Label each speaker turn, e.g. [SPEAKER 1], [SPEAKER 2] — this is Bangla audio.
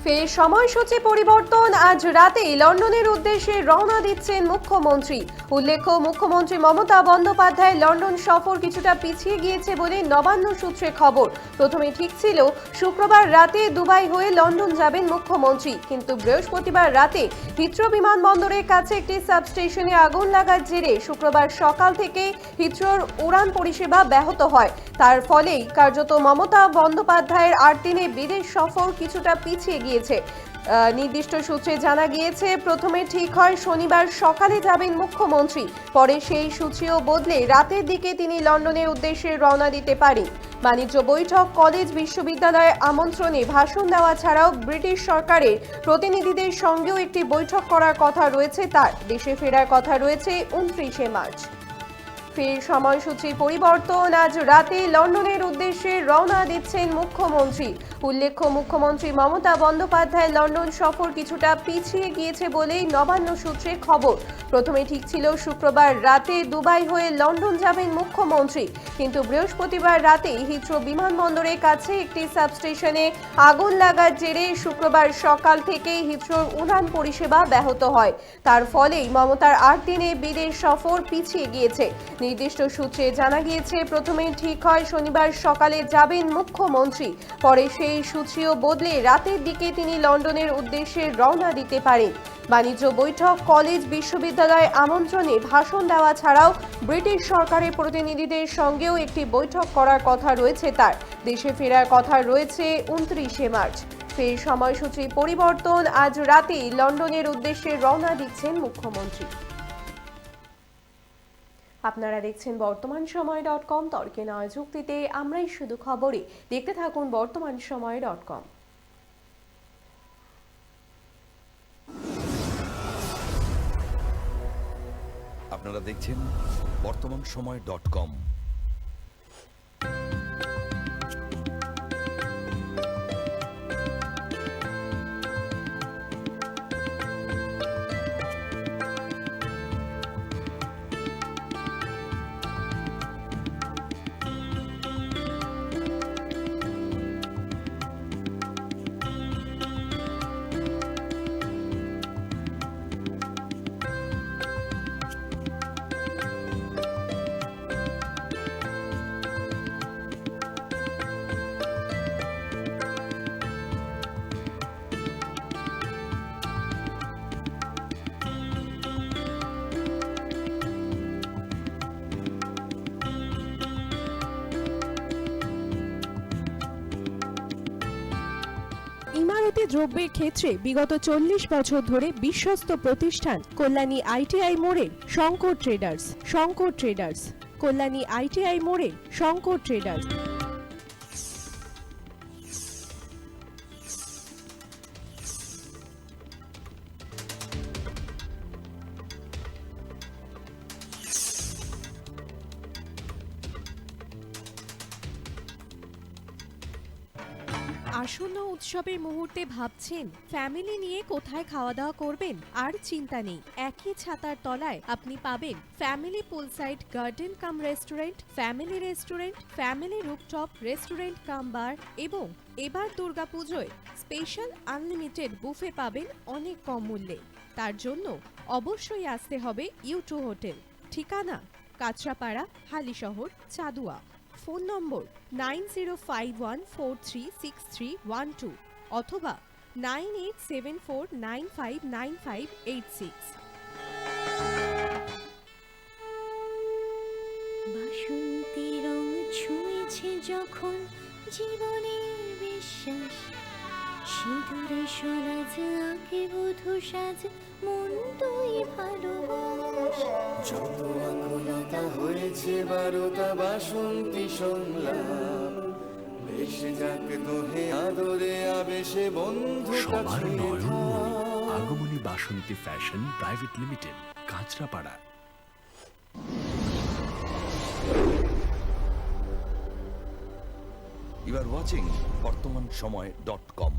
[SPEAKER 1] ফের সময়সূচি পরিবর্তন। আজ রাতেই লন্ডনের উদ্দেশ্যে রওনা দিচ্ছেন মুখ্যমন্ত্রী। উল্লেখ্য, মুখ্যমন্ত্রী মমতা বন্দ্যোপাধ্যায় লন্ডন সফর কিছুটা পিছিয়ে গিয়েছে বলে নবান্ন সূত্রে খবর। প্রথমে ঠিক ছিল শুক্রবার রাতে দুবাই হয়ে লন্ডন যাবেন মুখ্যমন্ত্রী, কিন্তু বৃহস্পতিবার রাতে হিথ্রো বিমানবন্দরের কাছে একটি সাবস্টেশনে আগুন লাগার জেরে শুক্রবার সকাল থেকে হিথ্রোর উড়ান পরিষেবা ব্যাহত হয়। তার ফলেই কার্যত মমতা বন্দ্যোপাধ্যায়ের 8 দিনে বিদেশ সফর কিছুটা পিছিয়ে গিয়েছে। নির্দিষ্ট সূত্রে জানা গিয়েছে, প্রথমে ঠিক হয় শনিবার সকালে যাবেন মুখ্যমন্ত্রী, পরে সেই সূচিও বদলে রাতের দিকে তিনি লন্ডনের উদ্দেশ্যে রওনা দিতে পারেন। বাণিজ্য বৈঠক, কলেজ, বিশ্ববিদ্যালয়ে আমন্ত্রণে ভাষণ দেওয়া ছাড়াও ব্রিটিশ সরকারের প্রতিনিধিদের সঙ্গেও একটি বৈঠক করার কথা রয়েছে তার। দেশে ফেরার কথা রয়েছে 29শে মার্চ। ফের সময়সূচি পরিবর্তন। আজ রাতে লন্ডনের উদ্দেশ্যে রওনা দিচ্ছেন মুখ্যমন্ত্রী। উল্লেখ্য, মুখ্যমন্ত্রী মমতা বন্দ্যোপাধ্যায় লন্ডন সফর কিছুটা পিছিয়ে গিয়েছে বলেই নবান্ন সূত্রে খবর। প্রথমে ঠিক ছিল শুক্রবার রাতে দুবাই হয়ে লন্ডন যাবেন মুখ্যমন্ত্রী, কিন্তু বৃহস্পতিবার রাতে হিথ্রো বিমানবন্দরের কাছে একটি সাবস্টেশনে আগুন লাগার জেরে শুক্রবার সকাল থেকে হিথ্রোর উড়ান পরিষেবা ব্যাহত হয়। তার ফলেই মমতার 8 দিনে বিদেশ সফর পিছিয়ে গিয়েছে। নির্দিষ্ট সূত্রে জানা গিয়েছে, প্রথমে ঠিক হয় শনিবার সকালে যাবেন মুখ্যমন্ত্রী, পরে সেই সূচিও বদলে রাতের দিকে তিনি লন্ডনের উদ্দেশ্যে রওনা দিতে পারেন। বাণিজ্য বৈঠক, কলেজ, বিশ্ববিদ্যালয়ে আমন্ত্রণে ভাষণ দেওয়া ছাড়াও ব্রিটিশ সরকারের প্রতিনিধিদের সঙ্গেও একটি বৈঠক করার কথা রয়েছে তার। দেশে ফেরার কথা রয়েছে 29শে মার্চ। ফের সময়সূচি পরিবর্তন। আজ রাতেই লন্ডনের উদ্দেশ্যে রওনা দিচ্ছেন মুখ্যমন্ত্রী। আপনারা দেখছেন বর্তমানসময়.com। তর্কে নয়, যুক্তিতে আমরাই শুধু খবরে। দেখতে থাকুন বর্তমানসময়.com।
[SPEAKER 2] আপনারা দেখছেন বর্তমানসময়.com।
[SPEAKER 3] ইমারতি দ্রব্যের ক্ষেত্রে বিগত 40 বছর ধরে বিশ্বস্ত প্রতিষ্ঠান কল্যাণী ITI মোড়ে শঙ্কর ট্রেডার্স। কল্যাণী ITI মোড়ে শঙ্কর ট্রেডার্স। আসন্ন উৎসবের মুহূর্তে ভাবছেন ফ্যামিলি নিয়ে কোথায় খাওয়া দাওয়া করবেন? আর চিন্তা নেই, একই ছাতার তলায় আপনি পাবেন family poolside garden cum restaurant, family rooftop restaurant cum bar এবং এবার দুর্গাপুজোয় স্পেশাল আনলিমিটেড বুফে পাবেন অনেক কম মূল্যে। তার জন্য অবশ্যই আসতে হবে U2 হোটেল। ঠিকানা কাঁচরাপাড়া, হালিশহর, চাদুয়া। ফোন নম্বর 9051436312 অথবা 9874959586।
[SPEAKER 4] বাসন্তী রং ছুঁয়েছে যখন জীবনের বিশ্বাস, সিঁদুরে সরাজ আঁকে বধূ সাজ, মন তুই ভালোবাস।
[SPEAKER 5] যত আকুলতা হয়েছে বারোটা বাসন্তী সংলাপ, ভেসে যাক দোহে আদরে আবেশে বন্ধু
[SPEAKER 6] সবার নয়ন আগমনী বাসন্তী fashion private limited, Kanchrapara.
[SPEAKER 2] You are watching বর্তমানসময়.com।